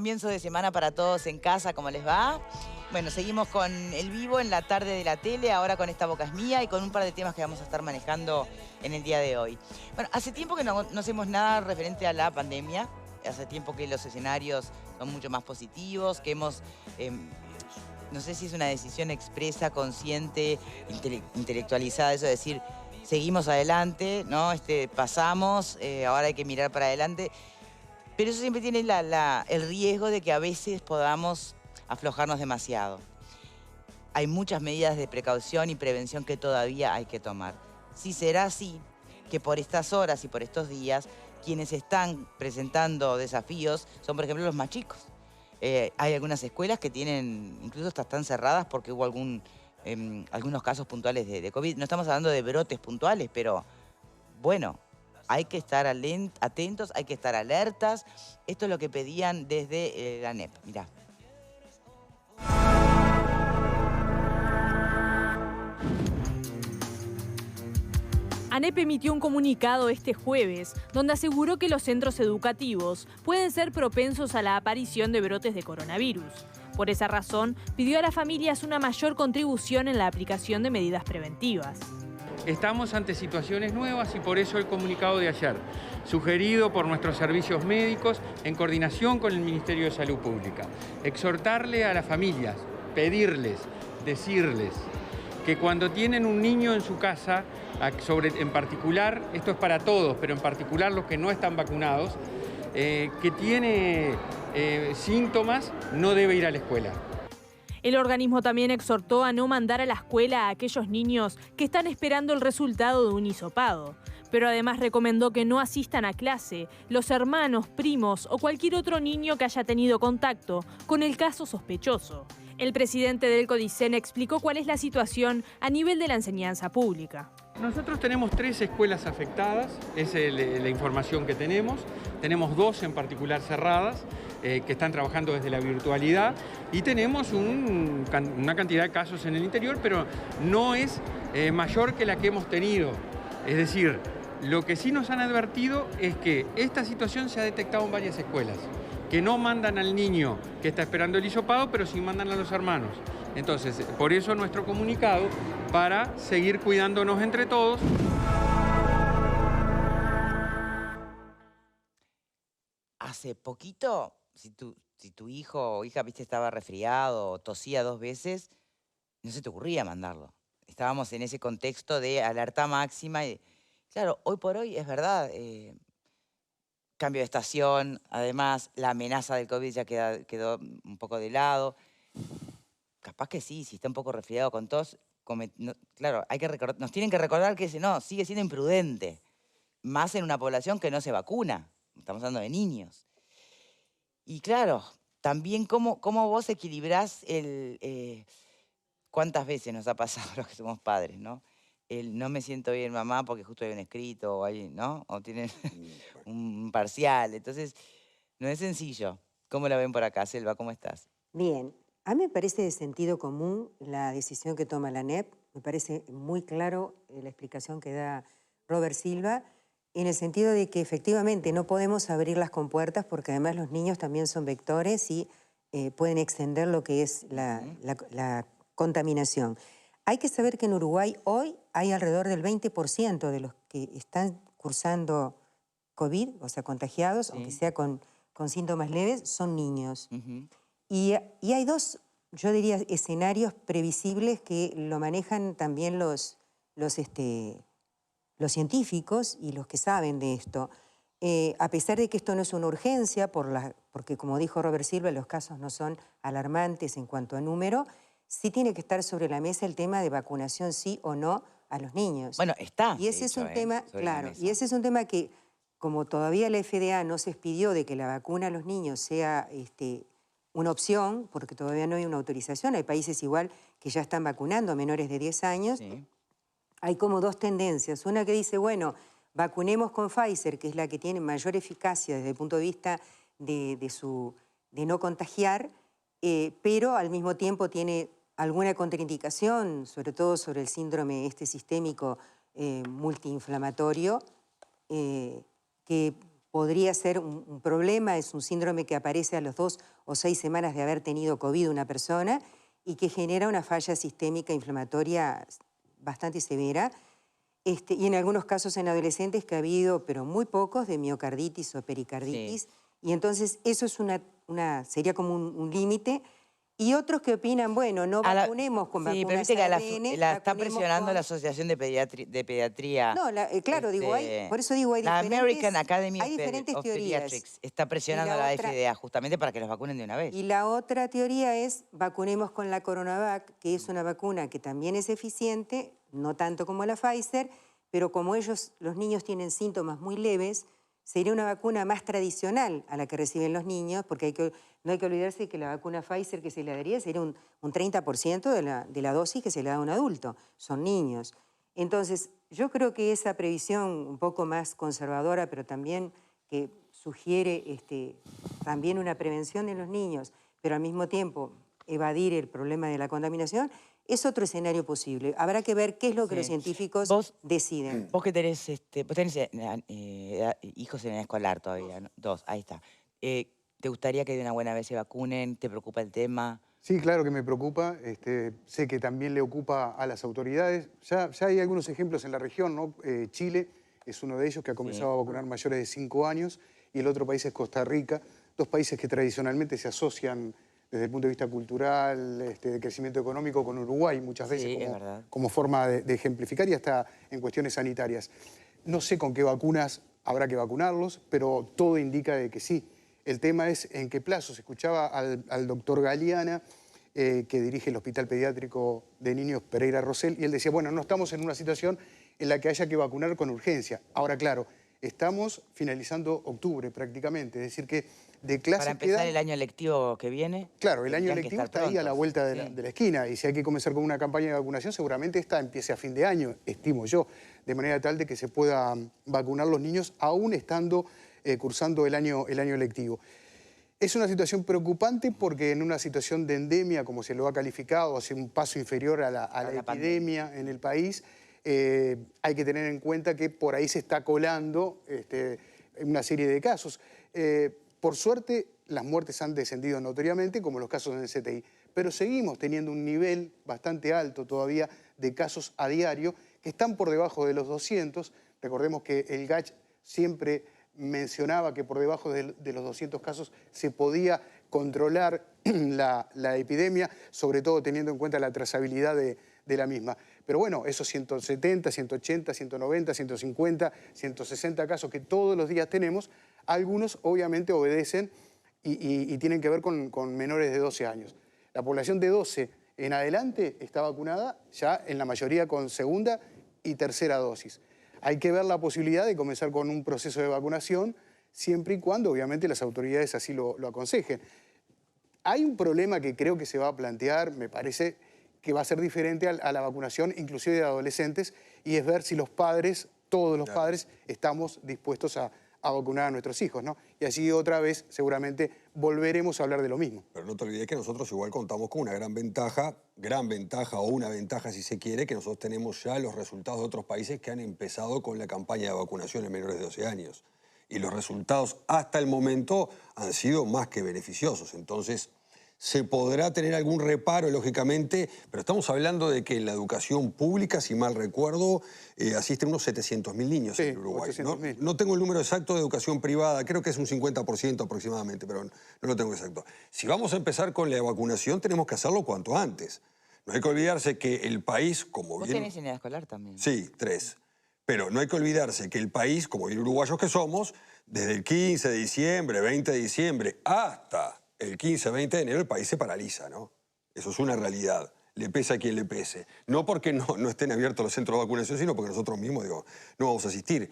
comienzo de semana para todos en casa, ¿cómo les va? Bueno, seguimos con el vivo en la tarde de la tele, ahora con Esta Boca es Mía y con un par de temas que vamos a estar manejando en el día de hoy. Bueno, hace tiempo que no hacemos nada referente a la pandemia, hace tiempo que los escenarios son mucho más positivos, que hemos... no sé si es una decisión expresa, consciente, intelectualizada, eso de decir, seguimos adelante, ¿no? Pasamos, ahora hay que mirar para adelante. Pero eso siempre tiene el riesgo de que a veces podamos aflojarnos demasiado. Hay muchas medidas de precaución y prevención que todavía hay que tomar. Si será así, que por estas horas y por estos días, quienes están presentando desafíos son, por ejemplo, los más chicos. Hay algunas escuelas que tienen, incluso hasta están cerradas porque hubo algunos casos puntuales de COVID. No estamos hablando de brotes puntuales, pero bueno, hay que estar atentos, hay que estar alertas. Esto es lo que pedían desde la ANEP. Mirá. ANEP emitió un comunicado este jueves donde aseguró que los centros educativos pueden ser propensos a la aparición de brotes de coronavirus. Por esa razón, pidió a las familias una mayor contribución en la aplicación de medidas preventivas. Estamos ante situaciones nuevas y por eso el comunicado de ayer, sugerido por nuestros servicios médicos en coordinación con el Ministerio de Salud Pública. Exhortarle a las familias, pedirles, decirles que cuando tienen un niño en su casa, en particular, esto es para todos, pero en particular los que no están vacunados, que tiene síntomas, no debe ir a la escuela. El organismo también exhortó a no mandar a la escuela a aquellos niños que están esperando el resultado de un hisopado. Pero además recomendó que no asistan a clase los hermanos, primos o cualquier otro niño que haya tenido contacto con el caso sospechoso. El presidente del CODICEN explicó cuál es la situación a nivel de la enseñanza pública. Nosotros tenemos 3 escuelas afectadas, esa es la información que tenemos. Tenemos 2 en particular cerradas, que están trabajando desde la virtualidad, y tenemos una cantidad de casos en el interior, pero no es mayor que la que hemos tenido. Es decir, lo que sí nos han advertido es que esta situación se ha detectado en varias escuelas, que no mandan al niño que está esperando el hisopado, pero sí mandan a los hermanos. Entonces, por eso nuestro comunicado, para seguir cuidándonos entre todos. Hace poquito, si tu hijo o hija, viste, estaba resfriado o tosía 2 veces, no se te ocurría mandarlo. Estábamos en ese contexto de alerta máxima y, claro, hoy por hoy es verdad, cambio de estación, además la amenaza del COVID ya quedó un poco de lado. Capaz que sí, si está un poco resfriado con tos, claro, nos tienen que recordar que sigue siendo imprudente, más en una población que no se vacuna. Estamos hablando de niños. Y claro, también cómo vos equilibrás cuántas veces nos ha pasado a los que somos padres, ¿no? No me siento bien, mamá, porque justo hay un escrito, ¿no? O tienen un parcial. Entonces, no es sencillo. ¿Cómo la ven por acá, Selva? ¿Cómo estás? Bien, a mí me parece de sentido común la decisión que toma la ANEP. Me parece muy claro la explicación que da Robert Silva, en el sentido de que efectivamente no podemos abrir las compuertas porque además los niños también son vectores y pueden extender lo que es la contaminación. Hay que saber que en Uruguay hoy hay alrededor del 20% de los que están cursando COVID, o sea, contagiados, aunque sea con síntomas leves, son niños. Y hay 2, yo diría, escenarios previsibles que lo manejan también los científicos y los que saben de esto. A pesar de que esto no es una urgencia, porque como dijo Robert Silva, los casos no son alarmantes en cuanto a número, sí tiene que estar sobre la mesa el tema de vacunación sí o no a los niños. Bueno, está. Y ese es un tema, claro, y ese es un tema que, como todavía la FDA no se expidió de que la vacuna a los niños sea una opción, porque todavía no hay una autorización, hay países igual que ya están vacunando a menores de 10 años, hay como 2 tendencias. Una que dice, bueno, vacunemos con Pfizer, que es la que tiene mayor eficacia desde el punto de vista de no contagiar, pero al mismo tiempo tiene alguna contraindicación, sobre todo sobre el síndrome sistémico multiinflamatorio, que podría ser un problema, es un síndrome que aparece a las 2 o 6 semanas de haber tenido COVID una persona y que genera una falla sistémica inflamatoria bastante severa. Y en algunos casos en adolescentes que ha habido, pero muy pocos, de miocarditis o pericarditis. Sí. Y entonces eso es sería como un límite. Y otros que opinan, bueno, no vacunemos con vacunas ARN. Sí, pero viste que la está presionando la Asociación de Pediatría. No, claro, digo, por eso digo, hay diferentes, American Academy hay diferentes of teorías. Pediatrics está presionando a la FDA justamente para que los vacunen de una vez. Y la otra teoría es vacunemos con la Coronavac, que es una vacuna que también es eficiente, no tanto como la Pfizer, pero como los niños tienen síntomas muy leves, sería una vacuna más tradicional a la que reciben los niños, porque no hay que olvidarse que la vacuna Pfizer que se le daría sería un 30% de la dosis que se le da a un adulto. Son niños. Entonces, yo creo que esa previsión un poco más conservadora, pero también que sugiere también una prevención de los niños, pero al mismo tiempo evadir el problema de la contaminación, es otro escenario posible. Habrá que ver qué es lo que los científicos deciden. Vos que tenés, vos tenés hijos en edad escolar todavía, ¿no? 2, ahí está. ¿Te gustaría que de una buena vez se vacunen? ¿Te preocupa el tema? Sí, claro que me preocupa. Sé que también le ocupa a las autoridades. Ya hay algunos ejemplos en la región, ¿no? Chile es uno de ellos que ha comenzado a vacunar mayores de 5 años y el otro país es Costa Rica, 2 países que tradicionalmente se asocian desde el punto de vista cultural, de crecimiento económico con Uruguay, muchas veces como forma de ejemplificar y hasta en cuestiones sanitarias. No sé con qué vacunas habrá que vacunarlos, pero todo indica de que sí. El tema es en qué plazos. Escuchaba al doctor Galeana, que dirige el Hospital Pediátrico de Niños Pereira Rosell, y él decía, bueno, no estamos en una situación en la que haya que vacunar con urgencia. Ahora, claro, estamos finalizando octubre prácticamente, es decir que de clase para empezar el año lectivo que viene. Claro, el año lectivo está ahí a la vuelta de la esquina, y si hay que comenzar con una campaña de vacunación, seguramente esta empiece a fin de año, estimo yo, de manera tal de que se pueda vacunar los niños aún estando cursando el año lectivo. Es una situación preocupante porque en una situación de endemia, como se lo ha calificado, hace un paso inferior a la epidemia en el país, hay que tener en cuenta que por ahí se está colando una serie de casos. Por suerte, las muertes han descendido notoriamente, como los casos en el CTI, pero seguimos teniendo un nivel bastante alto todavía de casos a diario que están por debajo de los 200. Recordemos que el GACH siempre mencionaba que por debajo de los 200 casos se podía controlar la epidemia, sobre todo teniendo en cuenta la trazabilidad de la misma. Pero bueno, esos 170, 180, 190, 150, 160 casos que todos los días tenemos, algunos obviamente obedecen y tienen que ver con menores de 12 años. La población de 12 en adelante está vacunada ya en la mayoría con segunda y tercera dosis. Hay que ver la posibilidad de comenzar con un proceso de vacunación siempre y cuando obviamente las autoridades así lo aconsejen. Hay un problema que creo que se va a plantear, me parece que va a ser diferente a la vacunación inclusive de adolescentes, y es ver si los padres, todos los padres, estamos dispuestos a vacunar a nuestros hijos, ¿no? Y así otra vez seguramente volveremos a hablar de lo mismo. Pero no te olvides que nosotros igual contamos con una gran ventaja o una ventaja si se quiere, que nosotros tenemos ya los resultados de otros países que han empezado con la campaña de vacunación en menores de 12 años. Y los resultados hasta el momento han sido más que beneficiosos. Entonces, se podrá tener algún reparo, lógicamente, pero estamos hablando de que en la educación pública, si mal recuerdo, asisten unos 700.000 niños en Uruguay. No tengo el número exacto de educación privada, creo que es un 50% aproximadamente, pero no lo tengo exacto. Si vamos a empezar con la vacunación, tenemos que hacerlo cuanto antes. No hay que olvidarse que el país, como bien... ¿Vos tenés en edad escolar también? Sí, 3. Pero no hay que olvidarse que el país, como bien uruguayos que somos, desde el 15 de diciembre, 20 de diciembre, hasta el 15, 20 de enero el país se paraliza, ¿no? Eso es una realidad. Le pese a quien le pese. No porque no estén abiertos los centros de vacunación, sino porque nosotros mismos, no vamos a asistir.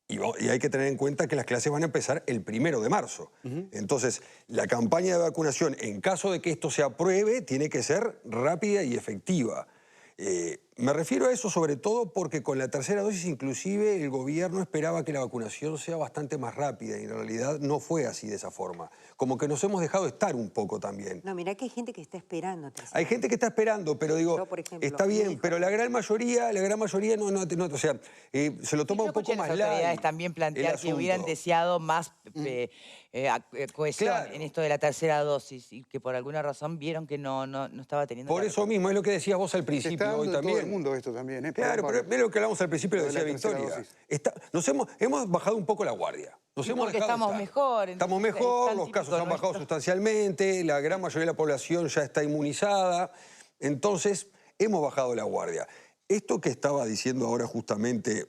Y hay que tener en cuenta que las clases van a empezar el 1 de marzo. Entonces, la campaña de vacunación, en caso de que esto se apruebe, tiene que ser rápida y efectiva. Me refiero a eso sobre todo porque con la tercera dosis inclusive el gobierno esperaba que la vacunación sea bastante más rápida y en realidad no fue así de esa forma. Como que nos hemos dejado estar un poco también. No, mirá que hay gente que está esperando. Hay gente que está esperando, pero digo, Yo, por ejemplo, está bien, pero la gran mayoría no, o sea, se lo toma un poco más las autoridades light también plantear el que hubieran asunto. deseado más cohesión Claro. en esto de la tercera dosis y que por alguna razón vieron que no estaba teniendo... Por la eso mismo, es lo que decías vos al Se principio está dando hoy en todo también. el mundo esto también, ¿eh? Claro, pero es lo que hablamos al principio, lo Lo de decía la tercera Victoria. dosis. Hemos bajado un poco la guardia. Nos Y hemos porque dejado estamos estar. mejor, Estamos entonces es mejor, tan los típico casos han bajado nuestro. sustancialmente, la gran mayoría de la población ya está inmunizada. Entonces, hemos bajado la guardia. Esto que estaba diciendo ahora justamente,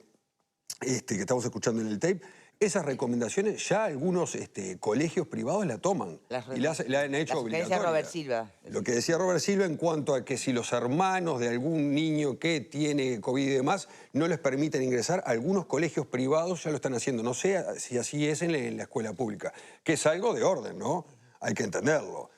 que estamos escuchando en el tape, esas recomendaciones ya algunos colegios privados la toman y la han hecho obligatoria. Robert Silva. Lo que decía Robert Silva en cuanto a que si los hermanos de algún niño que tiene COVID y demás no les permiten ingresar, algunos colegios privados ya lo están haciendo. No sé si así es en la escuela pública, que es algo de orden, ¿no? Hay que entenderlo.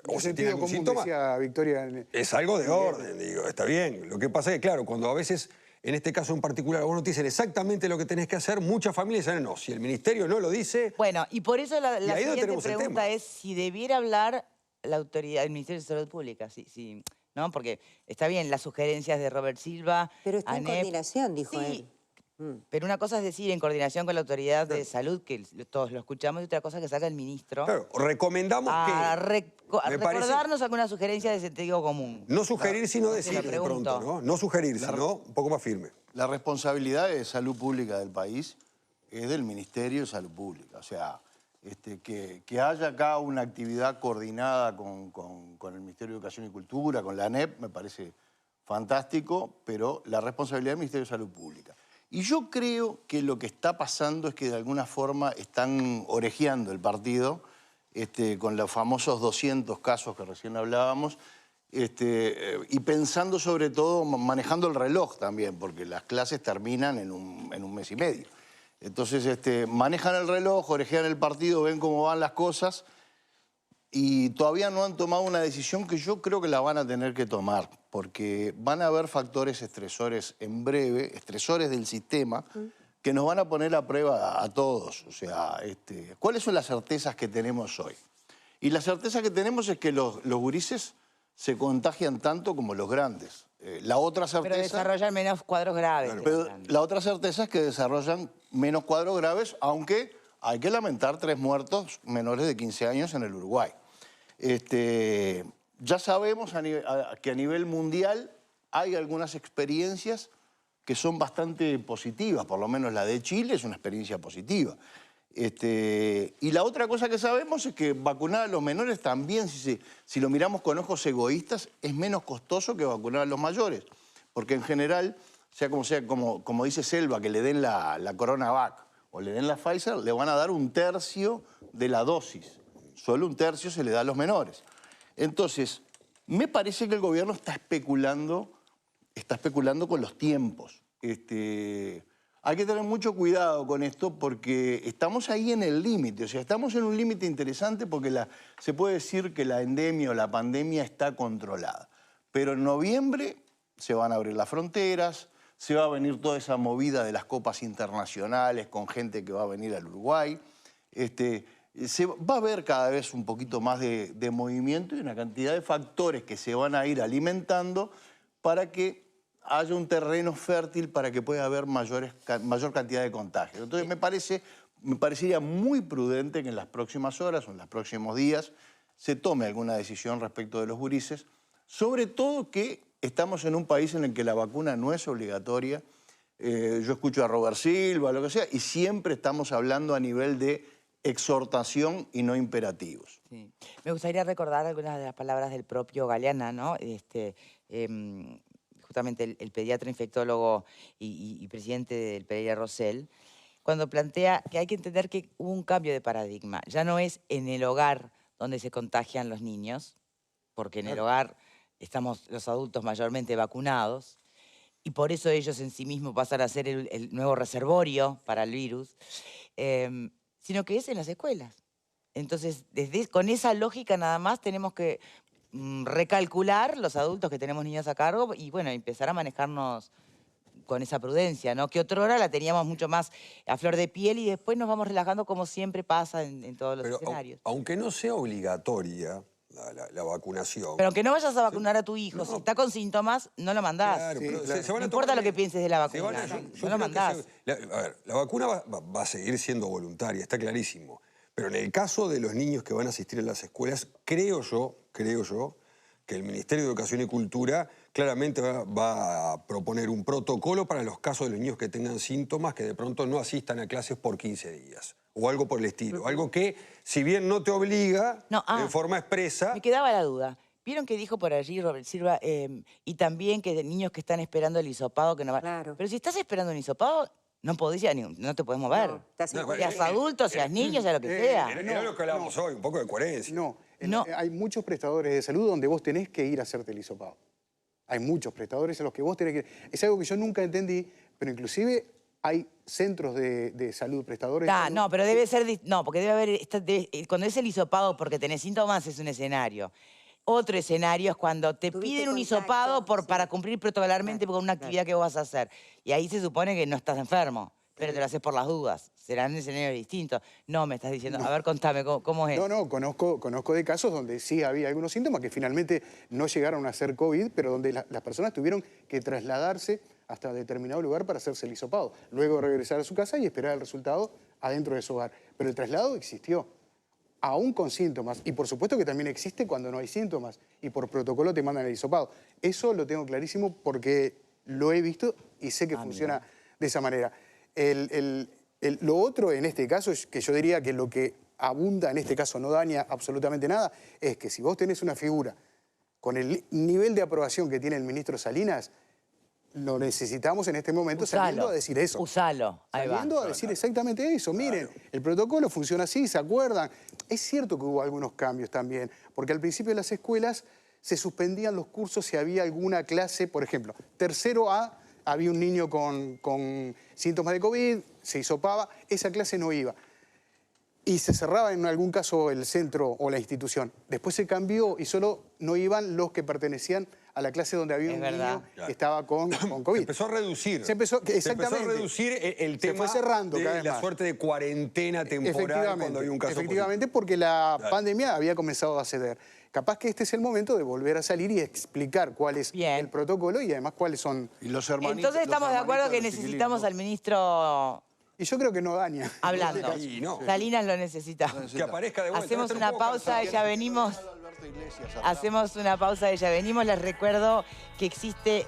O si tiene algún síntoma, decía Victoria. Es algo de orden, digo, está bien. Lo que pasa es que, claro, cuando a veces, en este caso en particular, vos no te dicen exactamente lo que tenés que hacer, muchas familias dicen, no, si el ministerio no lo dice... Bueno, y por eso la ahí siguiente tenemos el pregunta tema. es si debiera hablar la autoridad, el Ministerio de Salud Pública, ¿no? Porque está bien las sugerencias de Robert Silva, Pero está en ANEP. coordinación, dijo Sí, él. pero una cosa es decir en coordinación con la autoridad de salud, que todos lo escuchamos, y otra cosa que saca el ministro. Claro, recomendamos a que... me parece- recordarnos alguna sugerencia de sentido común. No sugerir, sino Entonces decir le de pronto, pregunto. ¿no? No sugerir, sino un poco más firme. La responsabilidad de salud pública del país es del Ministerio de Salud Pública. O sea, que haya acá una actividad coordinada con el Ministerio de Educación y Cultura, con la ANEP, me parece fantástico, pero la responsabilidad del Ministerio de Salud Pública. Y yo creo que lo que está pasando es que de alguna forma están orejeando el partido con los famosos 200 casos que recién hablábamos, y pensando sobre todo, manejando el reloj también, porque las clases terminan en un mes y medio. Entonces manejan el reloj, orejean el partido, ven cómo van las cosas y todavía no han tomado una decisión que yo creo que la van a tener que tomar, porque van a haber factores estresores en breve, estresores del sistema, que nos van a poner a prueba a todos. O sea, ¿cuáles son las certezas que tenemos hoy? Y la certeza que tenemos es que los gurises se contagian tanto como los grandes. La otra certeza... Pero desarrollan menos cuadros graves. Pero la otra certeza es que desarrollan menos cuadros graves, aunque hay que lamentar 3 muertos menores de 15 años en el Uruguay. Ya sabemos que a nivel mundial hay algunas experiencias que son bastante positivas, por lo menos la de Chile es una experiencia positiva. Y la otra cosa que sabemos es que vacunar a los menores también, si lo miramos con ojos egoístas, es menos costoso que vacunar a los mayores. Porque en general, sea, como dice Selva, que le den la CoronaVac o le den la Pfizer, le van a dar 1/3 de la dosis. Solo 1/3 se le da a los menores. Entonces, me parece que el gobierno está especulando con los tiempos. Hay que tener mucho cuidado con esto porque estamos ahí en el límite. O sea, estamos en un límite interesante porque se puede decir que la endemia o la pandemia está controlada. Pero en noviembre se van a abrir las fronteras, se va a venir toda esa movida de las copas internacionales con gente que va a venir al Uruguay. Se va a haber cada vez un poquito más de movimiento y una cantidad de factores que se van a ir alimentando para que haya un terreno fértil para que pueda haber mayor cantidad de contagios. Entonces me parecería muy prudente que en las próximas horas o en los próximos días se tome alguna decisión respecto de los gurises, sobre todo que estamos en un país en el que la vacuna no es obligatoria. Yo escucho a Robert Silva, lo que sea, y siempre estamos hablando a nivel de exhortación y no imperativos. Sí. Me gustaría recordar algunas de las palabras del propio Galeana, ¿no? Justamente el pediatra infectólogo y presidente del Pereira Rosell, cuando plantea que hay que entender que hubo un cambio de paradigma. Ya no es en el hogar donde se contagian los niños, porque en el hogar estamos los adultos mayormente vacunados, y por eso ellos en sí mismos pasan a ser el nuevo reservorio para el virus, sino que es en las escuelas. Entonces, con esa lógica nada más tenemos que recalcular los adultos que tenemos niños a cargo y, bueno, empezar a manejarnos con esa prudencia, ¿no? Que otrora la teníamos mucho más a flor de piel y después nos vamos relajando como siempre pasa en todos los escenarios. Aunque no sea obligatoria la vacunación. Pero aunque no vayas a vacunar a tu hijo, si está con síntomas, no lo mandás. Claro, Sí, pero claro. se van No a importa tomar- lo que pienses de la vacuna, yo no creo lo que mandás. a ver, la vacuna va a seguir siendo voluntaria, está clarísimo. Pero en el caso de los niños que van a asistir a las escuelas, creo yo, que el Ministerio de Educación y Cultura claramente va a proponer un protocolo para los casos de los niños que tengan síntomas que de pronto no asistan a clases por 15 días. O algo por el estilo. Algo que, si bien no te obliga en forma expresa... Me quedaba la duda. ¿Vieron que dijo por allí Robert Silva? Y también que de niños que están esperando el hisopado que no va... Claro. Pero si estás esperando un hisopado, no podés no te podés mover. No, estás en Seas adulto, seas niño, sea lo que sea. Era lo que hablábamos hoy, un poco de coherencia. No, No. Hay muchos prestadores de salud donde vos tenés que ir a hacerte el hisopado. Hay muchos prestadores a los que vos tenés que ir. Es algo que yo nunca entendí, pero inclusive hay centros de salud, prestadores de salud. No, pero debe ser... No, porque debe haber... Cuando es el hisopado porque tenés síntomas es un escenario. Otro escenario es cuando te Tuviste piden un contacto, hisopado sí. para cumplir protocolarmente con una actividad que vos vas a hacer. Y ahí se supone que no estás enfermo, pero te lo haces por las dudas. Serán escenarios distintos. No, me estás diciendo... A ver, contame, ¿cómo es? No, conozco de casos donde sí había algunos síntomas que finalmente no llegaron a ser COVID, pero donde las personas tuvieron que trasladarse hasta determinado lugar para hacerse el hisopado. Luego regresar a su casa y esperar el resultado adentro de su hogar. Pero el traslado existió, aún con síntomas. Y por supuesto que también existe cuando no hay síntomas. Y por protocolo te mandan el hisopado. Eso lo tengo clarísimo porque lo he visto y sé que funciona de esa manera. Lo otro en este caso es que yo diría que lo que abunda en este caso no daña absolutamente nada, es que si vos tenés una figura con el nivel de aprobación que tiene el ministro Salinas, lo necesitamos en este momento saliendo a decir eso. Usalo, ahí va. Saliendo a decir exactamente eso. Miren, el protocolo funciona así, ¿se acuerdan? Es cierto que hubo algunos cambios también, porque al principio de las escuelas se suspendían los cursos si había alguna clase, por ejemplo, tercero A, había un niño con síntomas de COVID, se hisopaba, esa clase no iba. Y se cerraba en algún caso el centro o la institución. Después se cambió y solo no iban los que pertenecían a la clase donde había un niño que estaba con COVID. Se empezó a reducir. Exactamente. Se empezó a reducir el tema fue cerrando de cada vez la más. suerte de cuarentena temporal cuando había un caso Efectivamente, porque la pandemia había comenzado a ceder. Capaz que este es el momento de volver a salir y explicar cuál es el protocolo y además cuáles son... Y los hermanitos, Entonces estamos de acuerdo que los necesitamos chiquilinos. al ministro Y yo creo que no daña. hablando. Y no. Salinas lo necesita. Que aparezca de vuelta. Hacemos Va a estar un una poco pausa, cansado. ya venimos. Alberto Iglesias, Hacemos una pausa, ya venimos. Les recuerdo que existe